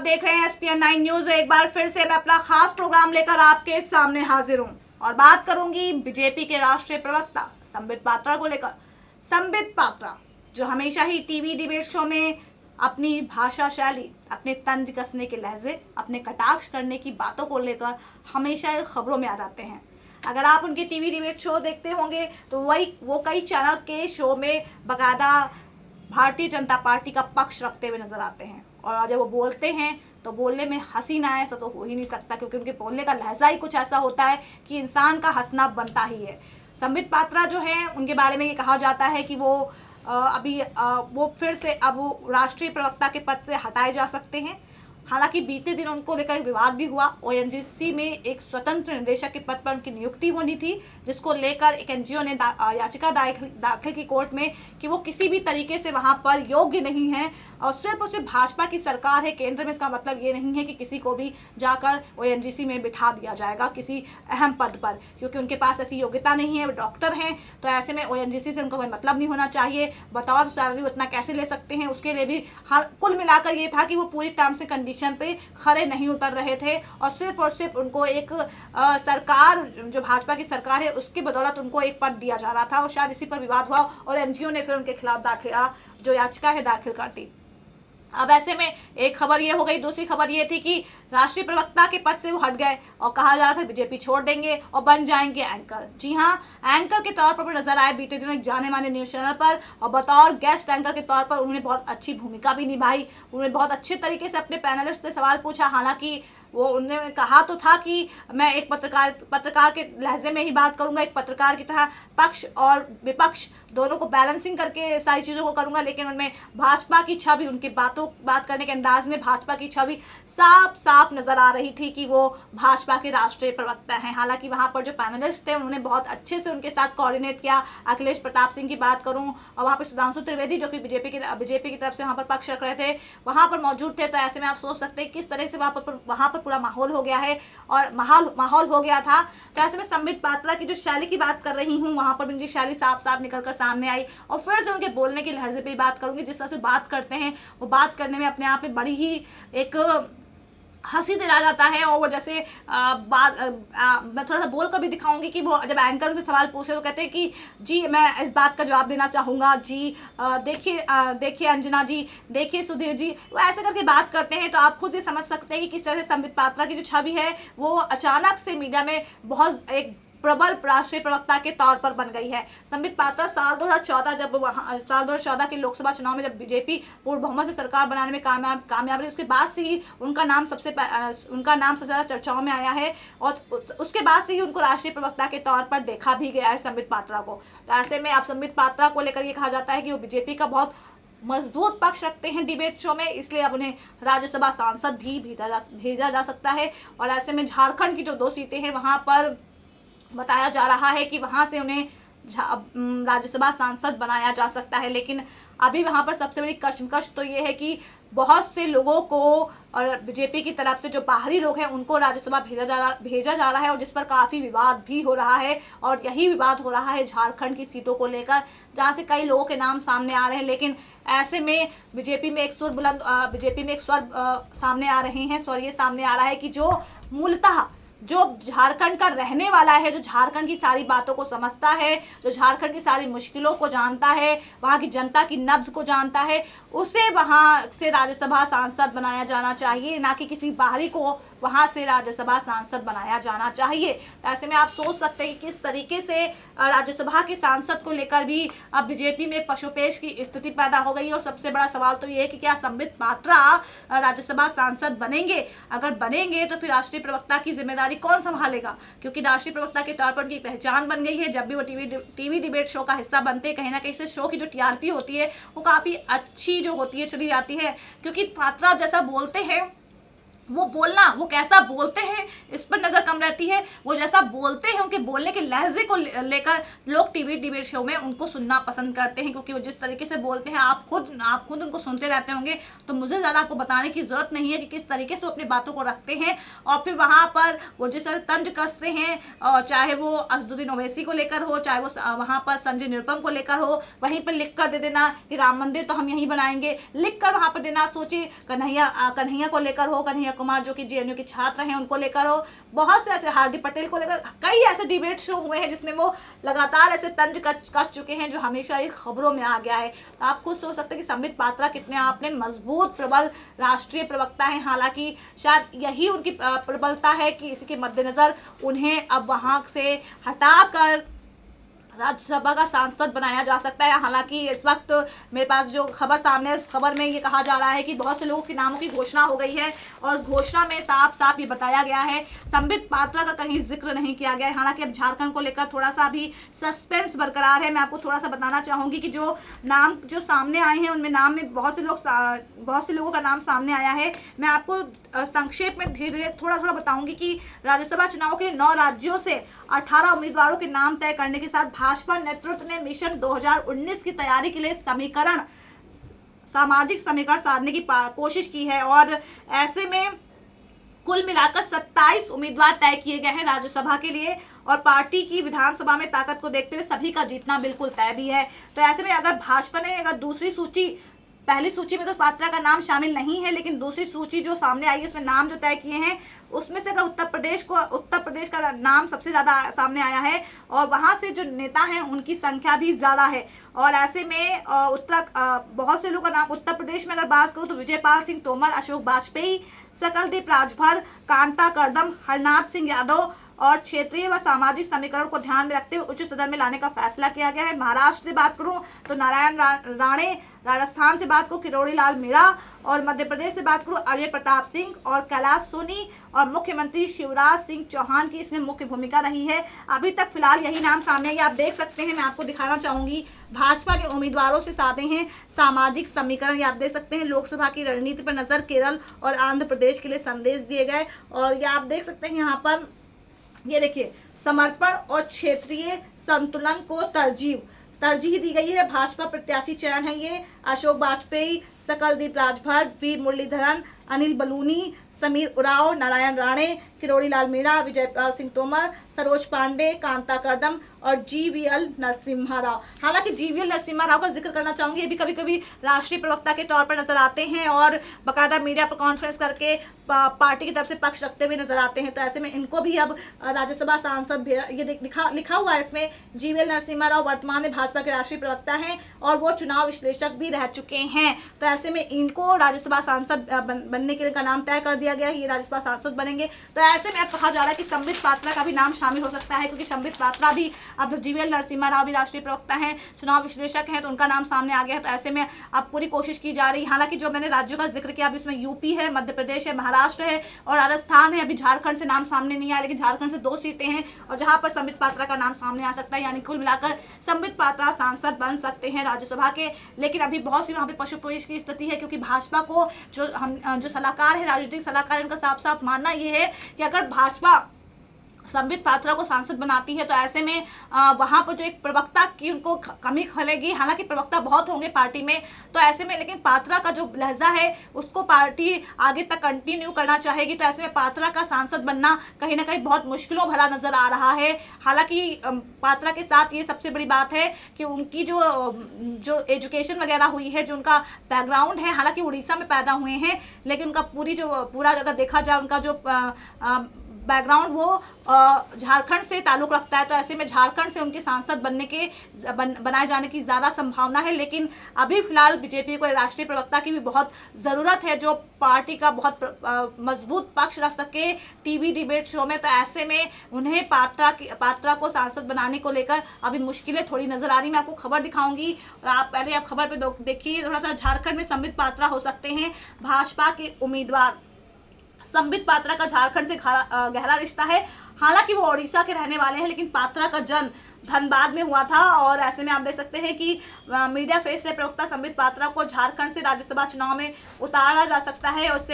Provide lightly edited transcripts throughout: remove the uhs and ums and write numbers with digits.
देख रहे हैं एसपीएन 9 न्यूज। एक बार फिर से मैं अपना खास प्रोग्राम लेकर आपके सामने हाजिर हूं और बात करूंगी बीजेपी के राष्ट्रीय प्रवक्ता संबित पात्रा को लेकर। संबित पात्रा जो हमेशा ही टीवी डिबेट शो में अपनी भाषा शैली, अपने तंज कसने के लहजे, अपने कटाक्ष करने की बातों को लेकर हमेशा खबरों में आ जाते हैं। अगर आप उनके टीवी डिबेट शो देखते होंगे तो वो कई चैनल के शो में बाकायदा भारतीय जनता पार्टी का पक्ष रखते हुए नजर आते हैं और जब वो बोलते हैं तो बोलने में हंसी ना आए ऐसा तो हो ही नहीं सकता, क्योंकि उनके बोलने का लहजा ही कुछ ऐसा होता है कि इंसान का हंसना बनता ही है। संबित पात्रा जो है उनके बारे में ये कहा जाता है कि वो वो फिर से अब वो राष्ट्रीय प्रवक्ता के पद से हटाए जा सकते हैं। हालांकि बीते दिन उनको लेकर एक विवाद भी हुआ। ओएनजीसी में एक स्वतंत्र निदेशक के पद पर उनकी नियुक्ति होनी थी, जिसको लेकर एक एनजीओ ने याचिका दाखिल की कोर्ट में कि वो किसी भी तरीके से वहां पर योग्य नहीं है और सिर्फ भाजपा की सरकार है केंद्र में। इसका मतलब ये नहीं है कि किसी को भी जाकर ओएनजीसी में बिठा दिया जाएगा किसी अहम पद पर, क्योंकि उनके पास ऐसी योग्यता नहीं है। वो डॉक्टर हैं तो ऐसे में ओएनजीसी से उनका कोई मतलब नहीं होना चाहिए। बतौर सैलरी उतना कैसे ले सकते हैं, उसके लिए भी कुल मिलाकर ये था कि वो पूरी टर्म्स एंड कंडीशन पे खरे नहीं उतर रहे थे और सिर्फ उनको एक सरकार जो भाजपा की सरकार है उसकी बदौलत उनको एक पद दिया जा रहा था और शायद इसी पर विवाद हुआ और एनजीओ ने फिर उनके खिलाफ जो याचिका है दाखिल कर दी। अब ऐसे में एक खबर ये हो गई। दूसरी खबर ये थी कि राष्ट्रीय प्रवक्ता के पद से वो हट गए और कहा जा रहा था बीजेपी छोड़ देंगे और बन जाएंगे एंकर। जी हाँ, एंकर के तौर पर नजर आए बीते दिनों एक जाने माने न्यूज चैनल पर और बतौर गेस्ट एंकर के तौर पर उन्होंने बहुत अच्छी भूमिका भी निभाई। उन्होंने बहुत अच्छे तरीके से अपने पैनलिस्ट से सवाल पूछा। हालांकि वो उन्होंने कहा तो था कि मैं एक पत्रकार के लहजे में ही बात करूंगा, एक पत्रकार की तरह पक्ष और विपक्ष दोनों को बैलेंसिंग करके सारी चीज़ों को करूंगा, लेकिन उनमें भाजपा की छवि, उनकी बात करने के अंदाज में भाजपा की छवि साफ साफ नजर आ रही थी कि वो भाजपा के राष्ट्रीय प्रवक्ता हैं। हालांकि वहां पर जो पैनलिस्ट थे उन्होंने बहुत अच्छे से उनके साथ कोऑर्डिनेट किया। अखिलेश प्रताप सिंह की बात करूं और वहां पर सुधांशु त्रिवेदी जो कि बीजेपी की तरफ से वहां पर पक्ष रख रहे थे वहां पर मौजूद थे। तो ऐसे में आप सोच सकते हैं किस तरह से वहां पर पूरा माहौल हो गया है और माहौल हो गया था। तो ऐसे में संबित पात्रा की जो शैली की बात कर रही हूँ वहां पर उनकी शैली साफ साफ निकलकर सामने आई और फिर से उनके बोलने के लहजे पे बात करूंगी। जिस तरह से बात करते हैं वो बात करने में अपने आप में बड़ी ही एक हंसी दिला जाता है और वो जैसे मैं थोड़ा सा बोल कर भी दिखाऊंगी कि वो जब एंकर उनसे सवाल पूछे तो कहते हैं कि जी मैं इस बात का जवाब देना चाहूँगा जी, देखिए अंजना जी, देखिए सुधीर जी। वो ऐसे करके बात करते हैं तो आप खुद ही समझ सकते हैं कि किस तरह से संबित पात्रा की जो छवि है वो अचानक से मीडिया में बहुत एक प्रबल राष्ट्रीय प्रवक्ता के तौर पर बन गई है। संबित पात्रा साल 2014 के लोकसभा चुनाव में जब बीजेपी पूर्ण बहुमत से सरकार बनाने में कामयाब रही, उसके बाद से ही उनका नाम सबसे ज़्यादा चर्चाओं में आया है और उसके बाद से ही उनको राष्ट्रीय प्रवक्ता के तौर पर देखा भी गया है संबित पात्रा को। तो ऐसे में अब संबित पात्रा को लेकर ये कहा जाता है कि वो बीजेपी का बहुत मजबूत पक्ष रखते हैं डिबेट शो में, इसलिए अब उन्हें राज्यसभा सांसद भी भेजा जा सकता है। और ऐसे में झारखंड की जो 2 सीटें हैं वहां पर बताया जा रहा है कि वहां से उन्हें राज्यसभा सांसद बनाया जा सकता है। लेकिन अभी वहां पर सबसे बड़ी कश्मकश तो ये है कि बहुत से लोगों को और बीजेपी की तरफ से जो बाहरी लोग हैं उनको राज्यसभा भेजा जा रहा है और जिस पर काफ़ी विवाद भी हो रहा है। और यही विवाद हो रहा है झारखंड की सीटों को लेकर, जहाँ से कई लोगों के नाम सामने आ रहे हैं। लेकिन ऐसे में बीजेपी में एक स्वर सामने आ रहे हैं। ये सामने आ रहा है कि जो मूलतः जो झारखंड का रहने वाला है, जो झारखंड की सारी बातों को समझता है, जो झारखंड की सारी मुश्किलों को जानता है, वहाँ की जनता की नब्ज को जानता है, उसे वहाँ से राज्यसभा सांसद बनाया जाना चाहिए, ना कि किसी बाहरी को वहाँ से राज्यसभा सांसद बनाया जाना चाहिए। ऐसे में आप सोच सकते हैं कि किस तरीके से राज्यसभा के सांसद को लेकर भी अब बीजेपी में पशुपेश की स्थिति पैदा हो गई। और सबसे बड़ा सवाल तो ये है कि क्या संबित पात्रा राज्यसभा सांसद बनेंगे? अगर बनेंगे तो फिर राष्ट्रीय प्रवक्ता की जिम्मेदारी कौन संभालेगा? क्योंकि राष्ट्रीय प्रवक्ता के तौर पर उनकी पहचान बन गई है। जब भी वो टीवी डिबेट शो का हिस्सा बनते हैं, कहीं ना कहीं से शो की जो टीआरपी होती है वो काफ़ी अच्छी जो होती है चली जाती है, क्योंकि पात्रा जैसा बोलते हैं वो बोलना, वो कैसा बोलते हैं इस पर नज़र कम रहती है। वो जैसा बोलते हैं, उनके बोलने के लहजे को लेकर लोग टीवी डिबेट शो में उनको सुनना पसंद करते हैं, क्योंकि वो जिस तरीके से बोलते हैं आप खुद उनको सुनते रहते होंगे, तो मुझे ज़्यादा आपको बताने की ज़रूरत नहीं है कि किस तरीके से वो अपनी बातों को रखते हैं। और फिर वहाँ पर वो जिस तरह तंज कसते हैं, चाहे वो असदुद्दीन ओवैसी को लेकर हो, चाहे वो वहाँ पर संजय निरुपम को लेकर हो, वहीं पर लिख कर दे देना कि राम मंदिर तो हम यहीं बनाएंगे, लिख कर वहाँ पर देना। सोचिए कन्हैया को लेकर हो, कन्हैया कुमार जो कि जेएनयू के छात्र हैं उनको लेकर हो, बहुत से ऐसे हार्दिक पटेल को लेकर कई ऐसे डिबेट शो हुए हैं जिसमें वो लगातार ऐसे तंज कस चुके हैं जो हमेशा ही खबरों में आ गया है। तो आप खुद सोच सकते हैं कि संबित पात्रा कितने आपने मजबूत प्रबल राष्ट्रीय प्रवक्ता हैं। हालांकि शायद यही उनकी प्रबलता है कि इसके मद्देनजर उन्हें अब वहां से हटाकर राज्यसभा का सांसद बनाया जा सकता है। हालांकि इस वक्त मेरे पास जो खबर सामने है, उस खबर में ये कहा जा रहा है कि बहुत से लोगों के नामों की घोषणा हो गई है और उस घोषणा में साफ साफ ये बताया गया है, संबित पात्रा का कहीं जिक्र नहीं किया गया है। हालांकि अब झारखंड को लेकर थोड़ा सा भी सस्पेंस बरकरार है। मैं आपको थोड़ा सा बताना चाहूँगी कि जो नाम जो सामने आए हैं उनमें नाम में बहुत से लोगों का नाम सामने आया है। मैं आपको संक्षेप में धीरे धीरे थोड़ा बताऊंगी कि राज्यसभा चुनाव के 9 राज्यों से 18 उम्मीदवारों के नाम तय करने के साथ भाजपा नेतृत्व ने मिशन 2019 की तैयारी के लिए सामाजिक समीकरण साधने की कोशिश की है और ऐसे में कुल मिलाकर 27 उम्मीदवार तय किए गए हैं राज्यसभा के लिए और पार्टी की विधानसभा में ताकत को देखते हुए सभी का जीतना बिल्कुल तय भी है। तो ऐसे में अगर भाजपा ने दूसरी सूची, पहली सूची में तो पात्रा का नाम शामिल नहीं है, लेकिन दूसरी सूची जो सामने आई है उसमें नाम जो तय किए हैं उसमें से अगर उत्तर प्रदेश का नाम सबसे ज़्यादा सामने आया है और वहाँ से जो नेता हैं उनकी संख्या भी ज़्यादा है। और ऐसे में बहुत से लोगों का नाम उत्तर प्रदेश में अगर बात करूँ तो विजयपाल सिंह तोमर, अशोक वाजपेयी, सकलदीप राजभर, कांता कर्दम, हरनाथ सिंह यादव और क्षेत्रीय व सामाजिक समीकरण को ध्यान में रखते हुए उच्च सदन में लाने का फैसला किया गया है। महाराष्ट्र से बात करूं तो नारायण राणे, राजस्थान से बात करूं किरोड़ी लाल मीणा और मध्य प्रदेश से बात करूं अजय प्रताप सिंह और कैलाश सोनी और मुख्यमंत्री शिवराज सिंह चौहान की इसमें मुख्य भूमिका रही है। अभी तक फिलहाल यही नाम सामने है, आप देख सकते हैं। मैं आपको दिखाना चाहूंगी भाजपा के उम्मीदवारों से साधे हैं सामाजिक समीकरण, ये आप देख सकते हैं। लोकसभा की रणनीति पर नजर केरल और आंध्र प्रदेश के लिए संदेश दिए गए और ये आप देख सकते हैं यहाँ पर, ये देखिए, समर्पण और क्षेत्रीय संतुलन को तरजीह दी गई है। भाजपा प्रत्याशी चयन है ये अशोक वाजपेयी, सकलदीप राजभर, वी मुरलीधरन, अनिल बलूनी, समीर उराव, नारायण राणे, किरोड़ी लाल मीणा, विजयपाल सिंह तोमर, सरोज पांडे, कांता कर्दम और जीवीएल नरसिम्हा राव। हालांकि जीवीएल नरसिम्हा राव का जिक्र करना चाहूंगी, ये भी कभी कभी राष्ट्रीय प्रवक्ता के तौर पर नजर आते हैं और बाकायदा मीडिया पर कॉन्फ्रेंस करके पार्टी की तरफ से पक्ष रखते हुए नजर आते हैं। तो ऐसे में इनको भी अब राज्यसभा सांसद, ये लिखा हुआ है इसमें, जीवीएल नरसिम्हा राव वर्तमान में भाजपा के राष्ट्रीय प्रवक्ता हैं और वो चुनाव विश्लेषक भी रह चुके हैं। तो ऐसे में इनको राज्यसभा सांसद बनने के लिए का नाम तय कर दिया गया है, ये राज्यसभा सांसद बनेंगे। तो ऐसे में अब कहा जा रहा है कि संबित पात्रा का भी नाम शामिल हो सकता है, क्योंकि संबित पात्रा भी, अब जीवीएल नरसिम्हा राव भी राष्ट्रीय प्रवक्ता हैं, चुनाव विश्लेषक हैं, तो उनका नाम सामने आ गया है। तो ऐसे में अब पूरी कोशिश की जा रही है। हालांकि जो मैंने राज्यों का जिक्र किया, अब इसमें यूपी है, मध्य प्रदेश है, महाराष्ट्र है और राजस्थान है। अभी झारखंड से नाम सामने नहीं आया, लेकिन झारखंड से 2 सीटें हैं और जहां पर संबित पात्रा का नाम सामने आ सकता है। यानी कुल मिलाकर संबित पात्रा सांसद बन सकते हैं राज्यसभा के। लेकिन अभी बहुत सी वहां पे पशुपेश की स्थिति है, क्योंकि भाजपा को जो सलाहकार है, राजनीतिक सलाहकार, उनका साफ साफ मानना यह है कि अगर भाजपा संबित पात्रा को सांसद बनाती है तो ऐसे में वहां पर जो एक प्रवक्ता की उनको कमी खलेगी। हालांकि प्रवक्ता बहुत होंगे पार्टी में, तो ऐसे में लेकिन पात्रा का जो लहजा है उसको पार्टी आगे तक कंटिन्यू करना चाहेगी। तो ऐसे में पात्रा का सांसद बनना कहीं ना कहीं बहुत मुश्किलों भरा नजर आ रहा है। हालांकि पात्रा के साथ ये सबसे बड़ी बात है कि उनकी जो एजुकेशन वगैरह हुई है, जो उनका बैकग्राउंड है, हालांकि उड़ीसा में पैदा हुए हैं, लेकिन उनका पूरा अगर देखा जाए उनका जो बैकग्राउंड वो झारखंड से ताल्लुक रखता है। तो ऐसे में झारखंड से उनके सांसद बनाए जाने की ज़्यादा संभावना है। लेकिन अभी फिलहाल बीजेपी को राष्ट्रीय प्रवक्ता की भी बहुत ज़रूरत है, जो पार्टी का बहुत मजबूत पक्ष रख सके टीवी डिबेट शो में। तो ऐसे में उन्हें पात्रा को सांसद बनाने को लेकर अभी मुश्किलें थोड़ी नजर आ रही। मैं आपको खबर दिखाऊंगी और आप खबर पे देखिए। थोड़ा सा झारखंड में संबित पात्रा हो सकते हैं भाजपा के उम्मीदवार। संबित पात्रा का झारखंड से गहरा रिश्ता है। हालांकि वो ओडिशा के रहने वाले हैं, लेकिन पात्रा का जन्म धनबाद में हुआ था। और ऐसे में आप देख सकते हैं कि मीडिया फेस से प्रवक्ता संबित पात्रा को झारखंड से राज्यसभा चुनाव में उतारा जा सकता है। और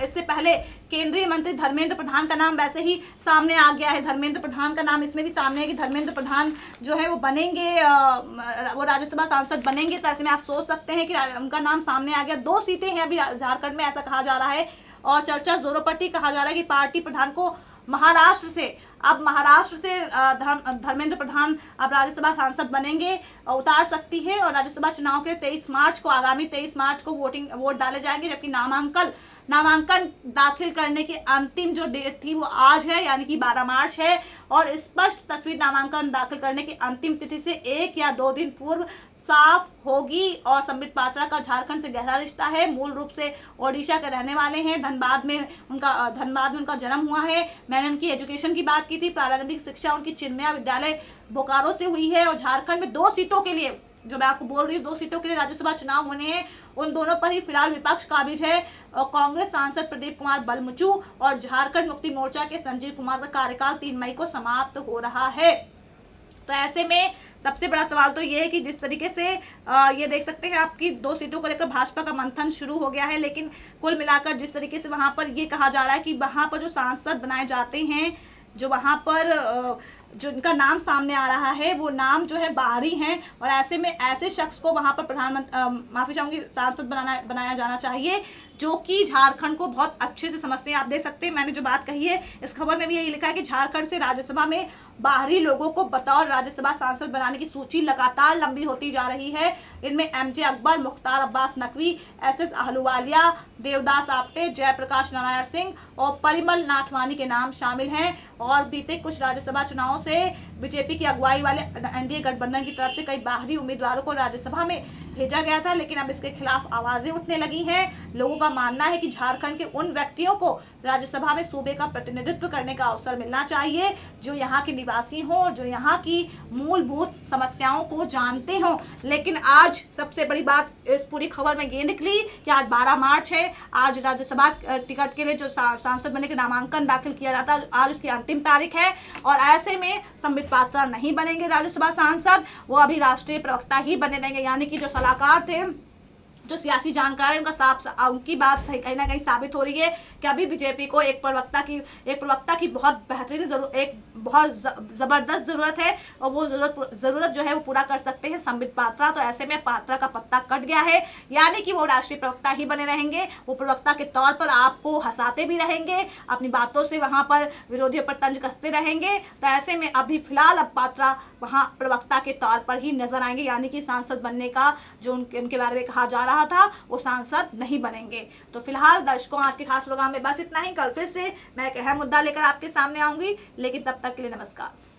इससे पहले केंद्रीय मंत्री धर्मेंद्र प्रधान का नाम वैसे ही सामने आ गया है। धर्मेंद्र प्रधान का नाम इसमें भी सामने है कि धर्मेंद्र प्रधान जो है वो बनेंगे, वो राज्यसभा सांसद बनेंगे। तो ऐसे में आप सोच सकते हैं कि उनका नाम सामने आ गया। 2 सीटें हैं अभी झारखंड में, ऐसा कहा जा रहा है। और चर्चा जोरों पर थी, कहा जा रहा है कि पार्टी प्रधान को महाराष्ट्र से धर्मेंद्र प्रधान अब राज्यसभा सांसद बनेंगे, उतार सकती है। और राज्यसभा चुनाव के 23 मार्च को, आगामी 23 मार्च को वोट डाले जाएंगे, जबकि नामांकन दाखिल करने की अंतिम जो डेट थी वो आज है, यानी कि 12 मार्च है। और स्पष्ट तस्वीर नामांकन दाखिल करने की अंतिम तिथि से 1 या 2 दिन पूर्व साफ होगी। और संबित पात्रा का झारखंड से गहरा रिश्ता है। मूल रूप से ओडिशा के रहने वाले हैं। धनबाद में उनका जन्म हुआ है। मैंने उनकी एजुकेशन की बात की थी। प्रारंभिक शिक्षा उनकी चिन्मया विद्यालय बोकारो से हुई है। और झारखंड में 2 सीटों के लिए, जो मैं आपको बोल रही हूँ, 2 सीटों के लिए राज्यसभा चुनाव होने हैं। उन दोनों पर ही फिलहाल विपक्ष काबिज है। और कांग्रेस सांसद प्रदीप कुमार बलमुचू और झारखंड मुक्ति मोर्चा के संजीव कुमार का कार्यकाल 3 मई को समाप्त हो रहा है। तो ऐसे में सबसे बड़ा सवाल तो ये है कि जिस तरीके से ये देख सकते हैं आपकी 2 सीटों को लेकर भाजपा का मंथन शुरू हो गया है। लेकिन कुल मिलाकर जिस तरीके से वहां पर ये कहा जा रहा है कि वहां पर जो सांसद बनाए जाते हैं, जो वहां पर जो इनका नाम सामने आ रहा है, वो नाम जो है बाहरी हैं। और ऐसे में ऐसे शख्स को वहां पर माफी चाहूंगी, सांसद बनाया जाना चाहिए जो कि झारखंड को बहुत अच्छे से समझते हैं। आप देख सकते हैं मैंने जो बात कही है, इस खबर में भी यही लिखा है कि झारखंड से राज्यसभा में बाहरी लोगों को बतौर राज्यसभा सांसद बनाने की सूची लगातार लंबी होती जा रही है। इनमें एमजे अकबर, मुख्तार अब्बास नकवी, SS अहलूवालिया, देवदास आप्टे, जयप्रकाश नारायण सिंह और परिमल नाथवानी के नाम शामिल हैं। और बीते कुछ राज्यसभा चुनावों से बीजेपी की अगुवाई वाले एनडीए गठबंधन की तरफ से कई बाहरी उम्मीदवारों को राज्यसभा में भेजा गया था, लेकिन अब इसके खिलाफ आवाजें उठने लगी हैं। लोगों का मानना है कि झारखंड के उन व्यक्तियों को राज्यसभा में सूबे का प्रतिनिधित्व करने का अवसर मिलना चाहिए जो यहाँ के निवासी हों, जो यहाँ की मूलभूत समस्याओं को जानते हों। लेकिन आज सबसे बड़ी बात इस पूरी खबर में ये निकली कि आज 12 मार्च है। आज राज्यसभा टिकट के लिए जो सांसद बनने के नामांकन दाखिल किया जाता है, आज उसकी अंतिम तारीख है। और ऐसे में संबित पात्रा नहीं बनेंगे राज्यसभा सांसद, वो अभी राष्ट्रीय प्रवक्ता ही बने रहेंगे। यानी कि जो सलाहकार थे, जो सियासी जानकार है, उनकी बात सही कहीं ना कहीं साबित हो रही है कि अभी बीजेपी को एक प्रवक्ता की बहुत बेहतरीन बहुत जबरदस्त जरूरत है। और वो जरूरत जो है वो पूरा कर सकते हैं संबित पात्रा। तो ऐसे में पात्रा का पत्ता कट गया है, यानी कि वो राष्ट्रीय प्रवक्ता ही बने रहेंगे। वो प्रवक्ता के तौर पर आपको हंसाते भी रहेंगे, अपनी बातों से वहां पर विरोधियों पर तंज कसते रहेंगे। तो ऐसे में अभी फिलहाल अब पात्रा वहां प्रवक्ता के तौर पर ही नजर आएंगे, यानी कि सांसद बनने का जो उनके बारे में कहा जा रहा था वो सांसद नहीं बनेंगे। तो फिलहाल दर्शकों, आज के खास प्रोग्राम में बस इतना ही। कल फिर से मैं एक अहम मुद्दा लेकर आपके सामने आऊंगी, लेकिन तब तक के लिए नमस्कार।